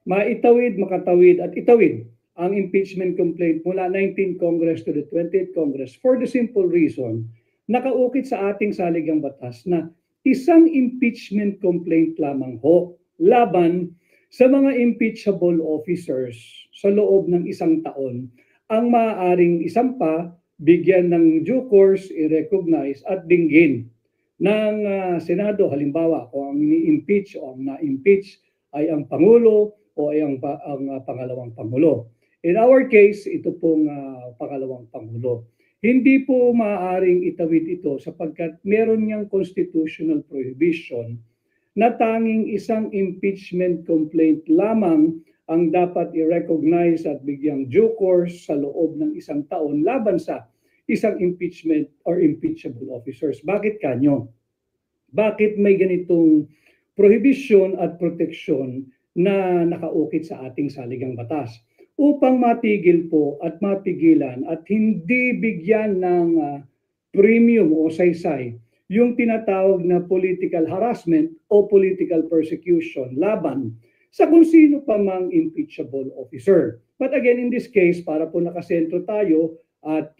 maitawid, makatawid at itawid ang impeachment complaint mula 19th Congress to the 20th Congress for the simple reason, nakaukit sa ating saligang batas na isang impeachment complaint lamang ho laban sa mga impeachable officers sa loob ng isang taon ang maaaring isampa, bigyan ng due course, i-recognize at dinggin ng Senado. Halimbawa, kung ang ini-impeach o ang na-impeach ay ang Pangulo o ay ang pangalawang Pangulo. In our case, ito pong pangalawang Pangulo. Hindi po maaaring itawid ito sapagkat meron niyang constitutional prohibition na tanging isang impeachment complaint lamang ang dapat i-recognize at bigyang due course sa loob ng isang taon laban sa isang impeachment or impeachable officers. Bakit kanyo? Bakit may ganitong prohibition at protection na nakaukit sa ating saligang batas? Upang matigil po at mapigilan at hindi bigyan ng premium o saysay yung tinatawag na political harassment o political persecution laban sa kung sino pa mang impeachable officer. But again, in this case, para po nakasentro tayo at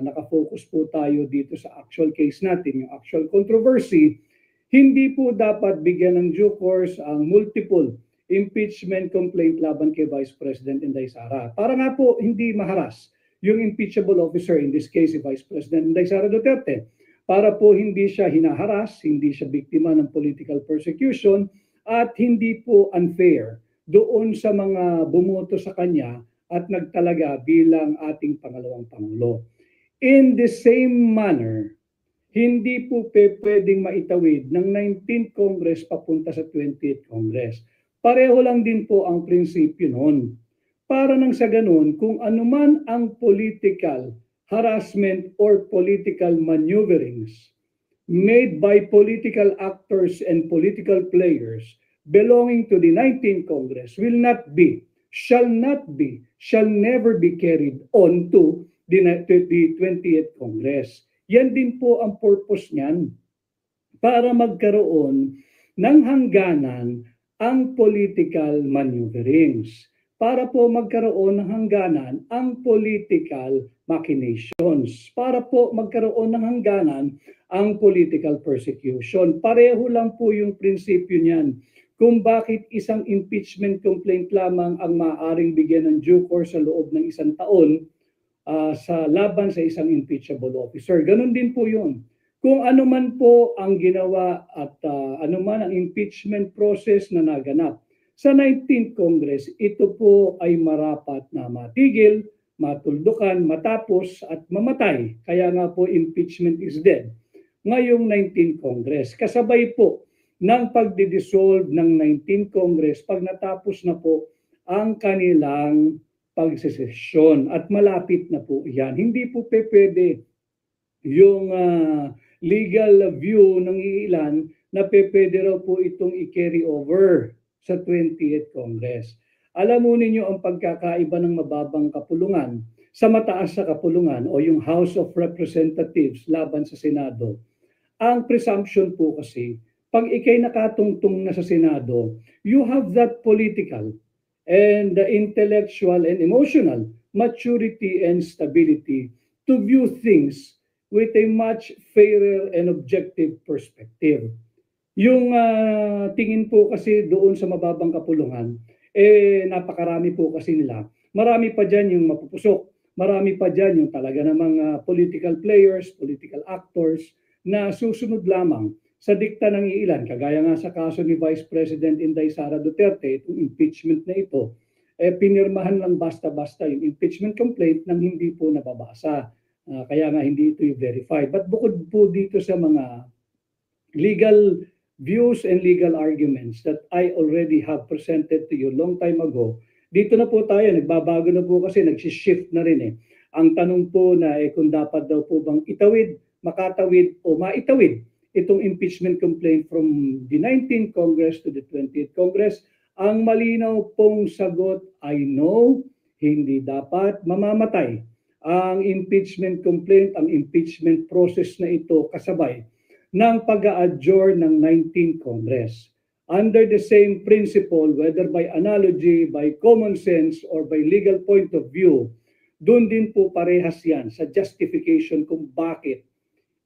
nakafocus po tayo dito sa actual case natin, yung actual controversy, hindi po dapat bigyan ng due course ang multiple impeachment complaint laban kay Vice President Inday Sara. Para nga po hindi maharas yung impeachable officer, in this case si Vice President Inday Sara Duterte, para po hindi siya hinaharas, hindi siya biktima ng political persecution, at hindi po unfair doon sa mga bumoto sa kanya at nagtalaga bilang ating pangalawang Pangulo. In the same manner, hindi po pwedeng maitawid ng 19th Congress papunta sa 20th Congress. Pareho lang din po ang prinsipyo noon. Para nang sa ganun, kung anuman ang political harassment or political maneuverings made by political actors and political players belonging to the 19th Congress will not be, shall never be carried on to the 20th Congress. Yan din po ang purpose niyan, para magkaroon ng hangganan ang political maneuverings, para po magkaroon ng hangganan ang political machinations, para po magkaroon ng hangganan ang political persecution. Pareho lang po yung prinsipyo niyan kung bakit isang impeachment complaint lamang ang maaaring bigyan ng due course sa loob ng isang taon sa laban sa isang impeachable officer. Ganon din po yun. Kung ano man po ang ginawa at ano man ang impeachment process na naganap sa 19th Congress, ito po ay marapat na matigil, matuldukan, matapos at mamatay. Kaya nga po impeachment is dead ngayong 19th Congress. Kasabay po ng pagdidissolve ng 19th Congress pag natapos na po ang kanilang pagsesesyon at malapit na po yan. Hindi po pwede yung legal view ng ilan na pwede raw po itong i-carry over sa 20th Congress. Alam mo ninyo ang pagkakaiba ng mababang kapulungan sa mataas sa kapulungan o yung House of Representatives laban sa Senado. Ang presumption po kasi, pag ikay nakatungtong na sa Senado, you have that political and the intellectual and emotional maturity and stability to view things with a much fairer and objective perspective. Yung tingin po kasi doon sa mababang kapulungan, napakarami po kasi nila. Marami pa dyan yung mapupusok, marami pa dyan yung talaga namang political players, political actors na susunod lamang sa dikta ng iilan. Kagaya nga sa kaso ni Vice President Inday Sara Duterte, itong impeachment na ito, pinirmahan lang basta-basta yung impeachment complaint nang hindi po nababasa. Kaya nga hindi ito verified. But bukod po dito sa mga legal views and legal arguments that I already have presented to you long time ago, dito na po tayo, nagbabago na po kasi, nagsishift na rin eh. Ang tanong po na kung dapat daw po bang itawid, makatawid o maitawid itong impeachment complaint from the 19th Congress to the 20th Congress, ang malinaw pong sagot ay no, hindi dapat mamamatay ang impeachment complaint, ang impeachment process na ito kasabay ng pag-a-adjourn ng 19th Congress. under the same principle, whether by analogy, by common sense, or by legal point of view, doon din po parehas yan sa justification kung bakit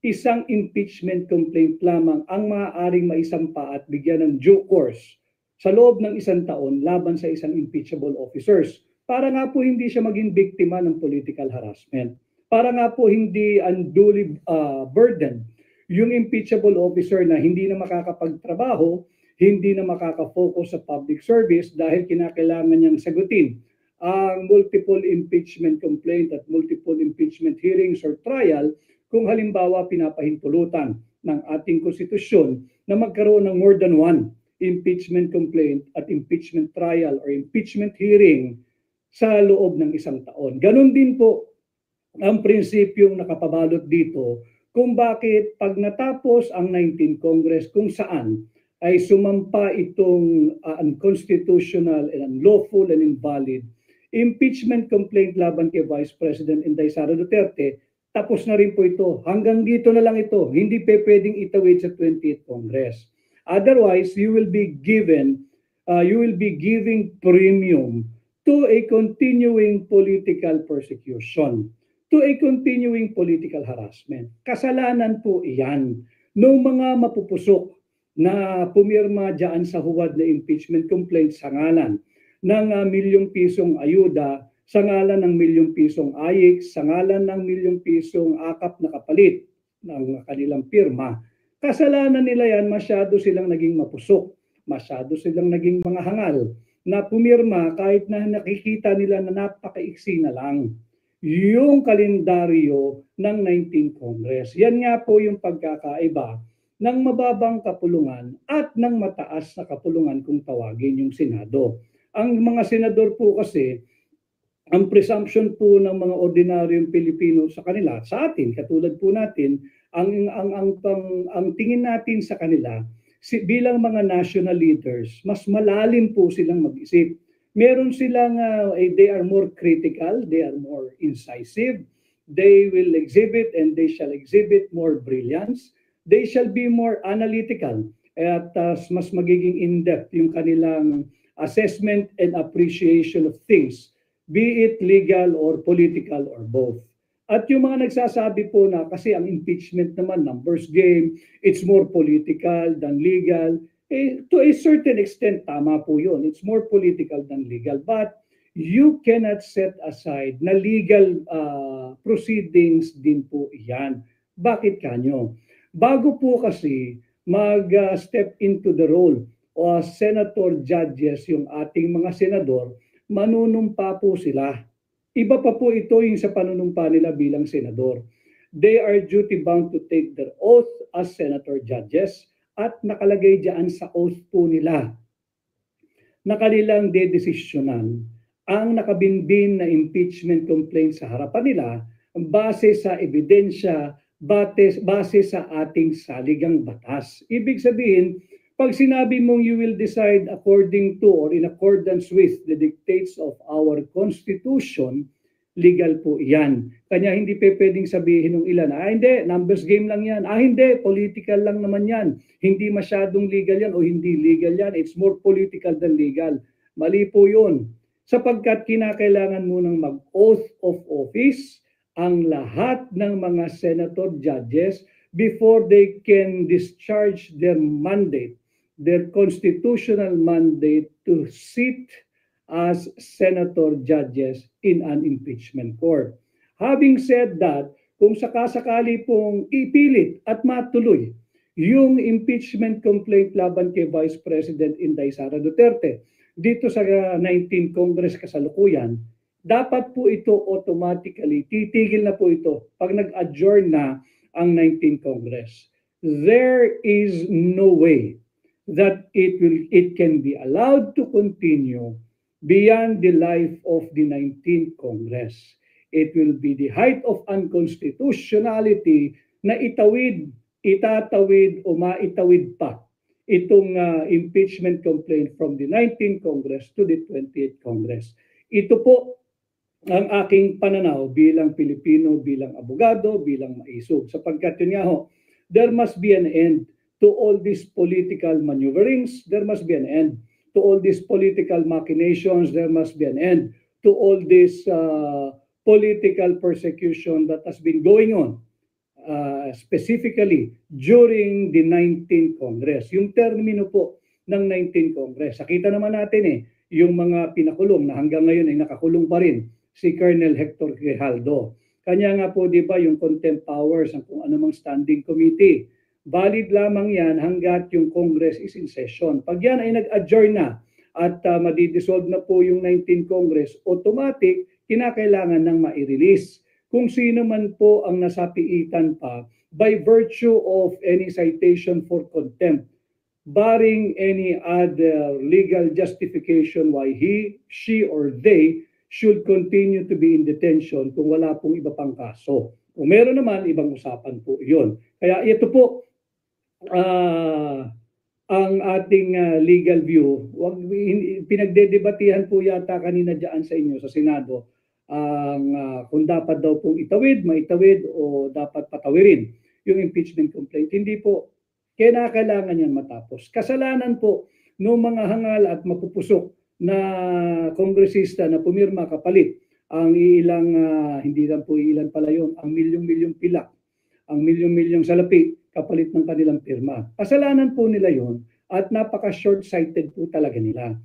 isang impeachment complaint lamang ang maaaring maisampa at bigyan ng due course sa loob ng 1 taon laban sa isang impeachable officers. Para nga po hindi siya maging biktima ng political harassment. Para nga po hindi unduly burden yung impeachable officer na hindi na makakapagtrabaho, hindi na makaka-focus sa public service dahil kinakailangan niyang sagutin ang multiple impeachment complaint at multiple impeachment hearings or trial kung halimbawa pinapahintulutan ng ating konstitusyon na magkaroon ng more than one impeachment complaint at impeachment trial or impeachment hearing sa loob ng 1 taon. Ganon din po ang prinsipyong nakapabalot dito kung bakit pag natapos ang 19th Congress kung saan ay sumampa itong unconstitutional and unlawful and invalid impeachment complaint laban kay Vice President Inday Sara Duterte, tapos na rin po ito. Hanggang dito na lang ito. Hindi pa pwedeng itawid sa 20th Congress. Otherwise, you will be giving premium to a continuing political persecution, to a continuing political harassment. Kasalanan po iyan ng mga mapupusok na pumirma dyan sa huwad na impeachment complaint sa ngalan ng milyong pisong ayuda, sa ngalan ng milyong pisong AIC, sa ngalan ng milyong pisong akap na kapalit ng kanilang pirma. Kasalanan nila yan, masyado silang naging mapusok, masyado silang naging mga hangal na pumirma kahit na nakikita nila na napakaiksi na lang yung kalendaryo ng 19th Congress. Yan nga po yung pagkakaiba ng mababang kapulungan at ng mataas na kapulungan kung tawagin yung Senado. Ang mga senador po kasi, ang presumption po ng mga ordinaryong Pilipino sa kanila, sa atin, katulad po natin, ang tingin natin sa kanila, bilang mga national leaders, mas malalim po silang mag-isip. Meron silang, they are more critical, they are more incisive, they will exhibit and they shall exhibit more brilliance, they shall be more analytical, at mas magiging in-depth yung kanilang assessment and appreciation of things, be it legal or political or both. At yung mga nagsasabi po na kasi ang impeachment naman, numbers game, it's more political than legal, to a certain extent, tama po yun. It's more political than legal. But you cannot set aside na legal proceedings din po yan. Bakit kanyo? Bago po kasi mag-step into the role o senator judges yung ating mga senador, manunumpa po sila. Iba pa po ito yung sa panunumpa nila bilang senador. They are duty bound to take their oath as senator judges at nakalagay diyan sa oath po nila na kanilang dedesisyonan ang nakabinbin na impeachment complaint sa harapan nila base sa ebidensya, base sa ating saligang batas. Ibig sabihin, pag sinabi mong you will decide according to or in accordance with the dictates of our Constitution, legal po yan. Kanya hindi pwedeng sabihin ng ilan, hindi, numbers game lang yan. Hindi, political lang naman yan. Hindi masyadong legal yan o hindi legal yan. It's more political than legal. Mali po yun. Sapagkat kinakailangan mo ng mag-oath of office ang lahat ng mga senator judges before they can discharge their mandate, their constitutional mandate to sit as senator judges in an impeachment court. Having said that, kung sakasakali pong ipilit at matuloy yung impeachment complaint laban kay Vice President Inday Sara Duterte dito sa 19th Congress kasalukuyan, dapat po ito automatically, titigil na po ito pag nag-adjourn na ang 19th Congress. There is no way that it can be allowed to continue beyond the life of the 19th Congress. It will be the height of unconstitutionality na itatawid o maitawid pa itong impeachment complaint from the 19th Congress to the 20th Congress. Ito po ang aking pananaw bilang Pilipino, bilang abogado, bilang maisog. Sapagkat yun nga ho, there must be an end To all these political maneuverings, there must be an end. To all these political machinations, there must be an end. To all this political persecution that has been going on, specifically during the 19th Congress. Yung termino po ng 19th Congress. Nakita naman natin yung mga pinakulong na hanggang ngayon ay nakakulong pa rin, si Colonel Hector Grijaldo. Kanya nga po, di ba, yung contempt powers ng kung anumang standing committee. Valid lamang yan hanggat yung Congress is in session. Pag yan ay nag-adjourn na at madidissolve na po yung 19th Congress, automatic, kinakailangan ng ma-release. Kung sino man po ang nasapiitan pa by virtue of any citation for contempt, barring any other legal justification why he, she, or they should continue to be in detention kung wala pong iba pang kaso. Kung meron naman, ibang usapan po yun. Kaya ito po, ang ating legal view. Pinagdedebatihan po yata kanina dyan sa inyo sa Senado kung dapat daw pong itawid, maitawid o dapat patawirin yung impeachment complaint. Hindi po. Kailangan yan matapos. Kasalanan po ng mga hangal at mapupusok na kongresista na pumirma kapalit ang ilang, hindi lang po ilan pala yun, ang milyong-milyong pilak, ang milyong-milyong salapi kapalit ng kanilang pirma. Kasalanan po nila yon at napaka-short-sighted po talaga nila.